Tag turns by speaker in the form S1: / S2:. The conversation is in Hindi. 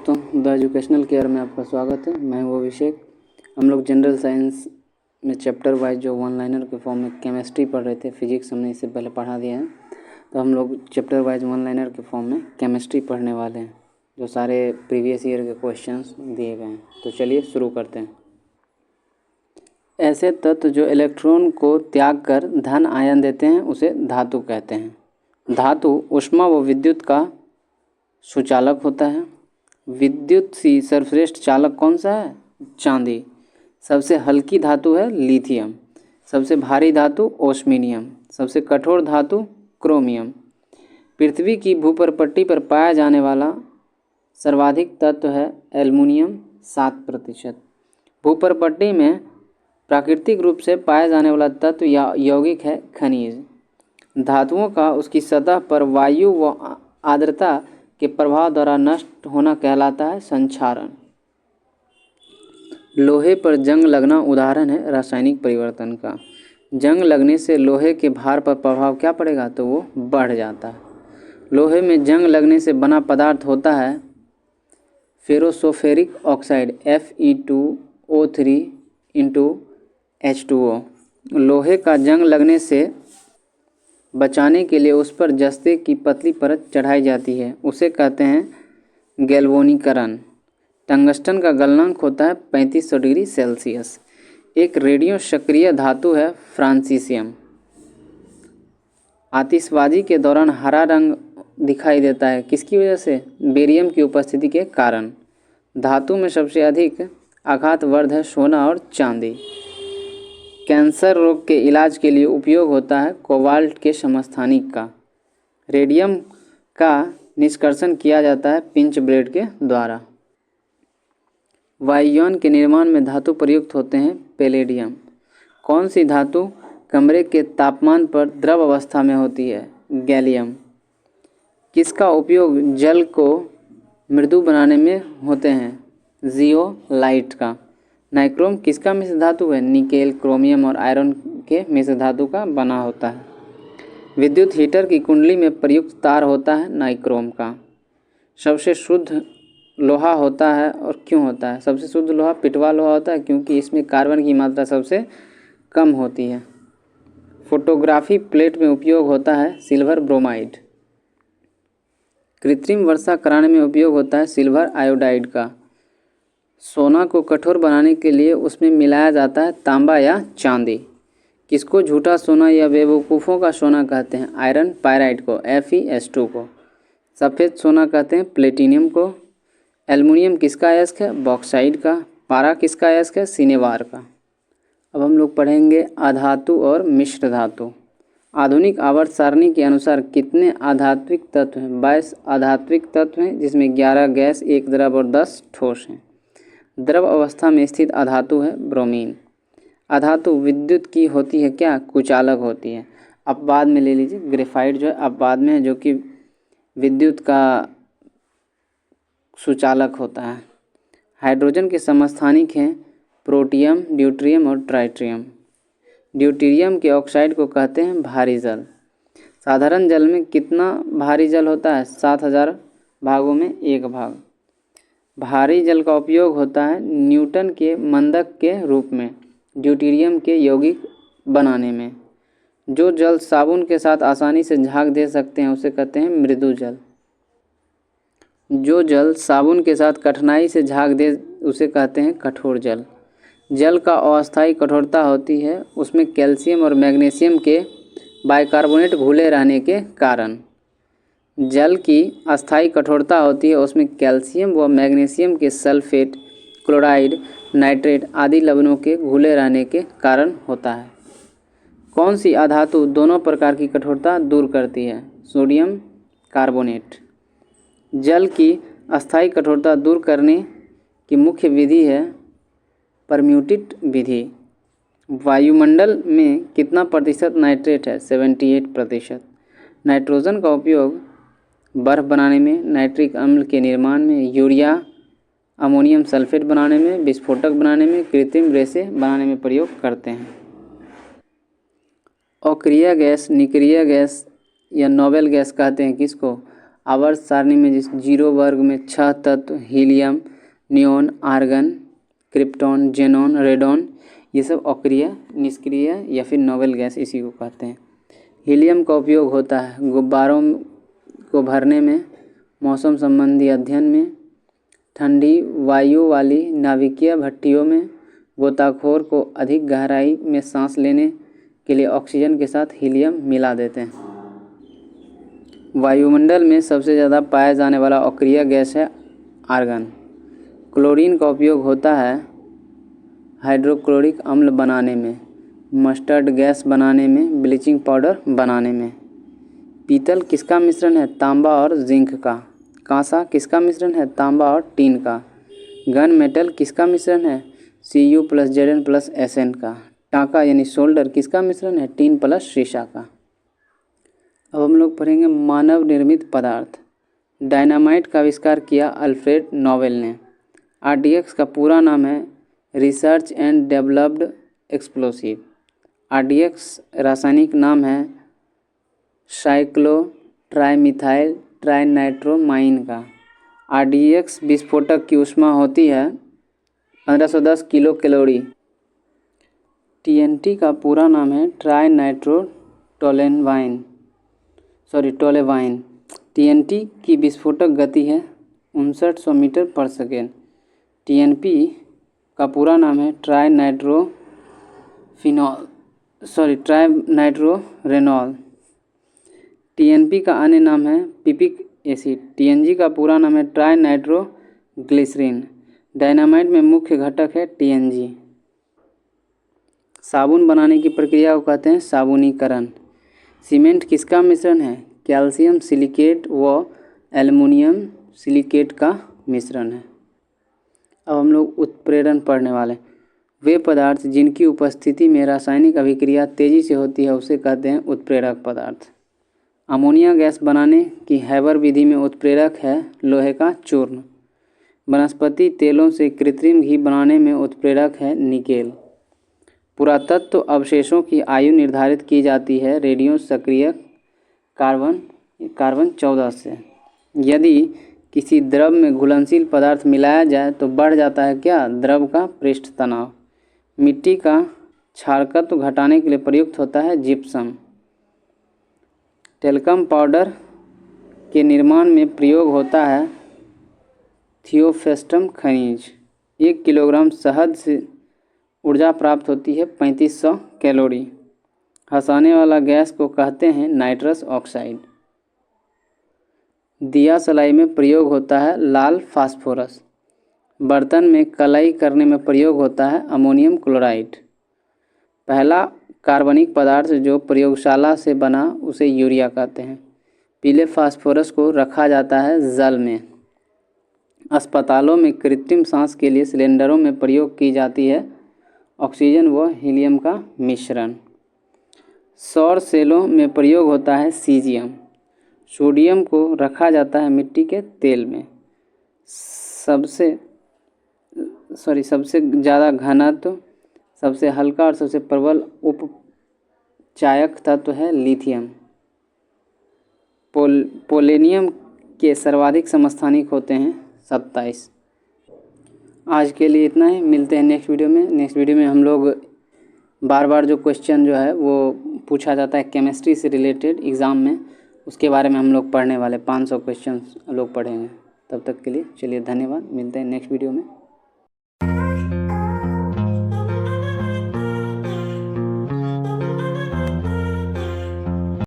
S1: दोस्तों, द एजुकेशनल केयर में आपका स्वागत है। मैं हूँ अभिषेक। हम लोग जनरल साइंस में चैप्टर वाइज जो वन लाइनर के फॉर्म में केमिस्ट्री पढ़ रहे थे, फिजिक्स हमने इससे पहले पढ़ा दिया है, तो हम लोग चैप्टर वाइज वन लाइनर के फॉर्म में केमिस्ट्री पढ़ने वाले हैं, जो सारे प्रीवियस ईयर के क्वेश्चंस दिए गए हैं। तो चलिए शुरू करते हैं। ऐसे तत्व जो इलेक्ट्रॉन को त्याग कर धन आयन देते हैं उसे धातु कहते हैं। धातु ऊष्मा व विद्युत का सुचालक होता है। विद्युत सी सर्वश्रेष्ठ चालक कौन सा है? चांदी। सबसे हल्की धातु है लिथियम। सबसे भारी धातु ओस्मिनियम। सबसे कठोर धातु क्रोमियम। पृथ्वी की भूपरपट्टी पर पाया जाने वाला सर्वाधिक तत्व है एल्युमिनियम 7%। भूपरपट्टी में प्राकृतिक रूप से पाया जाने वाला तत्व या यौगिक है खनिज। धातुओं का उसकी सतह पर वायु व आर्द्रता के प्रभाव द्वारा नष्ट होना कहलाता है संक्षारण। लोहे पर जंग लगना उदाहरण है रासायनिक परिवर्तन का। जंग लगने से लोहे के भार पर प्रभाव क्या पड़ेगा? तो वो बढ़ जाता है। लोहे में जंग लगने से बना पदार्थ होता है फेरोसोफेरिक ऑक्साइड Fe2O3 लोहे का जंग लगने से बचाने के लिए उस पर जस्ते की पतली परत चढ़ाई जाती है, उसे कहते हैं गैल्वेनीकरण। टंगस्टन का गलनांक होता है 3500 डिग्री सेल्सियस। एक रेडियो सक्रिय धातु है फ्रांसीसियम। आतिशबाजी के दौरान हरा रंग दिखाई देता है, किसकी वजह से? बेरियम की उपस्थिति के कारण। धातु में सबसे अधिक आघातवर्ध है सोना और चांदी। कैंसर रोग के इलाज के लिए उपयोग होता है कोबाल्ट के समस्थानिक का। रेडियम का निष्कर्षण किया जाता है पिंच ब्लेड के द्वारा। वायुयान के निर्माण में धातु प्रयुक्त होते हैं पैलेडियम। कौन सी धातु कमरे के तापमान पर द्रव अवस्था में होती है? गैलियम। किसका उपयोग जल को मृदु बनाने में होते हैं? जियोलाइट का। नाइक्रोम किसका मिश्र धातु है? निकेल, क्रोमियम और आयरन के मिश्र धातु का बना होता है। विद्युत हीटर की कुंडली में प्रयुक्त तार होता है नाइक्रोम का। सबसे शुद्ध लोहा होता है और क्यों होता है? सबसे शुद्ध लोहा पिटवा लोहा होता है, क्योंकि इसमें कार्बन की मात्रा सबसे कम होती है। फोटोग्राफी प्लेट में उपयोग होता है सिल्वर ब्रोमाइड। कृत्रिम वर्षा कराने में उपयोग होता है सिल्वर आयोडाइड का। सोना को कठोर बनाने के लिए उसमें मिलाया जाता है तांबा या चांदी। किसको झूठा सोना या बेवकूफ़ों का सोना कहते हैं? आयरन पायराइड को, FeS2 को। सफ़ेद सोना कहते हैं प्लेटिनियम को। एल्युमिनियम किसका अयस्क है? बॉक्साइड का। पारा किसका अयस्क है? सिनेवार का। अब हम लोग पढ़ेंगे अधातु और मिश्र धातु। आधुनिक आवर्त सारणी के अनुसार कितने आधात्विक तत्व हैं? 22 आधात्विक तत्व हैं, जिसमें 11 गैस, 1 द्रव और 10 ठोस हैं। द्रव अवस्था में स्थित अधातु है ब्रोमीन। अधातु विद्युत की होती है क्या? कुचालक होती है। अब बाद में ले लीजिए, ग्रेफाइट जो है अब बाद में है, जो कि विद्युत का सुचालक होता है। हाइड्रोजन के समस्थानिक हैं प्रोटियम, ड्यूटेरियम और ट्राइटियम। ड्यूटेरियम के ऑक्साइड को कहते हैं भारी जल। साधारण जल में कितना भारी जल होता है? 7000 भागों में 1 भाग। भारी जल का उपयोग होता है न्यूटन के मंदक के रूप में ड्यूटेरियम के यौगिक बनाने में। जो जल साबुन के साथ आसानी से झाग दे सकते हैं उसे कहते हैं मृदु जल। जो जल साबुन के साथ कठिनाई से झाग दे उसे कहते हैं कठोर जल। जल का अस्थायी कठोरता होती है उसमें कैल्शियम और मैग्नीशियम के बाइकार्बोनेट घुले रहने के कारण। जल की अस्थायी कठोरता होती है उसमें कैल्शियम व मैग्नीशियम के सल्फेट, क्लोराइड, नाइट्रेट आदि लवणों के घुले रहने के कारण होता है। कौन सी अधातु दोनों प्रकार की कठोरता दूर करती है? Sodium carbonate. जल की अस्थायी कठोरता दूर करने की मुख्य विधि है परम्यूटेट विधि। वायुमंडल में कितना प्रतिशत नाइट्रेट है? 78%। नाइट्रोजन का उपयोग बर्फ़ बनाने में, नाइट्रिक अम्ल के निर्माण में, यूरिया अमोनियम सल्फेट बनाने में, विस्फोटक बनाने में, कृत्रिम रेसे बनाने में प्रयोग करते हैं। अक्रिय गैस, निष्क्रिय गैस या नोबल गैस कहते हैं किसको? आवर्त सारणी में जिस 0 वर्ग में 6 तत्व helium, neon, argon, krypton, xenon, radon, ये सब अक्रिय, निष्क्रिय या फिर नोबेल गैस इसी को कहते हैं। हीलियम का उपयोग होता है गुब्बारों को भरने में, मौसम संबंधी अध्ययन में, ठंडी वायु वाली नाभिकीय भट्टियों में, गोताखोर को अधिक गहराई में सांस लेने के लिए ऑक्सीजन के साथ हीलियम मिला देते हैं। वायुमंडल में सबसे ज़्यादा पाया जाने वाला अक्रिय गैस है आर्गन। क्लोरीन का उपयोग होता है हाइड्रोक्लोरिक अम्ल बनाने में, मस्टर्ड गैस बनाने में, ब्लीचिंग पाउडर बनाने में। पीतल किसका मिश्रण है? तांबा और जिंक का। कांसा किसका मिश्रण है? तांबा और टीन का। गन मेटल किसका मिश्रण है? Cu + Zn + Sn का। टांका यानी शोल्डर किसका मिश्रण है? टीन प्लस शीशा का। अब हम लोग पढ़ेंगे मानव निर्मित पदार्थ। डायनामाइट का आविष्कार किया अल्फ्रेड नोबेल ने। RDX का पूरा नाम है research and developed explosive. RDX रासायनिक नाम है साइक्लो ट्राइमिथाइल ट्राइनाइट्रोमाइन का। RDX विस्फोटक की ऊष्मा होती है 1510 किलो कैलोरी। TNT का पूरा नाम है टोलेवाइन। TNT की विस्फोटक गति है 5900 मीटर पर सेकेंड। TNP का पूरा नाम है ट्राइनाइट्रोरेनॉल। TNP का अन्य नाम है पिपिक एसिड। TNG का पूरा नाम है ट्राइनाइट्रोग्लिसरीन। डायनामाइट में मुख्य घटक है TNG। साबुन बनाने की प्रक्रिया को कहते हैं साबुनीकरण। सीमेंट किसका मिश्रण है? कैल्शियम सिलिकेट व एल्युमिनियम सिलिकेट का मिश्रण है। अब हम लोग उत्प्रेरण पढ़ने वाले। वे पदार्थ जिनकी उपस्थिति में रासायनिक अभिक्रिया तेजी से होती है उसे कहते हैं उत्प्रेरक पदार्थ। अमोनिया गैस बनाने की हैबर विधि में उत्प्रेरक है लोहे का चूर्ण। वनस्पति तेलों से कृत्रिम घी बनाने में उत्प्रेरक है निकेल। पुरातत्व अवशेषों की आयु निर्धारित की जाती है रेडियो सक्रिय कार्बन 14 से। यदि किसी द्रव में घुलनशील पदार्थ मिलाया जाए तो बढ़ जाता है क्या? द्रव का पृष्ठ तनाव। मिट्टी का क्षारकत्व घटाने के लिए प्रयुक्त होता है जिप्सम। टेल्कम पाउडर के निर्माण में प्रयोग होता है थियोफेस्टम खनिज। 1 किलोग्राम शहद से ऊर्जा प्राप्त होती है 3500 कैलोरी। हंसाने वाला गैस को कहते हैं नाइट्रस ऑक्साइड। दिया सलाई में प्रयोग होता है लाल फास्फोरस। बर्तन में कलाई करने में प्रयोग होता है अमोनियम क्लोराइड। पहला कार्बनिक पदार्थ जो प्रयोगशाला से बना उसे यूरिया कहते हैं। पीले फास्फोरस को रखा जाता है जल में। अस्पतालों में कृत्रिम सांस के लिए सिलेंडरों में प्रयोग की जाती है ऑक्सीजन व हीलियम का मिश्रण। सौर सेलों में प्रयोग होता है सीजियम। सोडियम को रखा जाता है मिट्टी के तेल में। सबसे ज़्यादा घनत्व, सबसे हल्का और सबसे प्रबल उपचायक तत्व है लिथियम। पोलेनियम के सर्वाधिक समस्थानिक होते हैं 27। आज के लिए इतना ही। मिलते हैं नेक्स्ट वीडियो में। नेक्स्ट वीडियो में हम लोग बार जो क्वेश्चन जो है वो पूछा जाता है केमिस्ट्री से रिलेटेड एग्ज़ाम में, उसके बारे में हम लोग पढ़ने वाले 500 क्वेश्चन लोग पढ़ेंगे। तब तक के लिए चलिए धन्यवाद। मिलते हैं नेक्स्ट वीडियो में।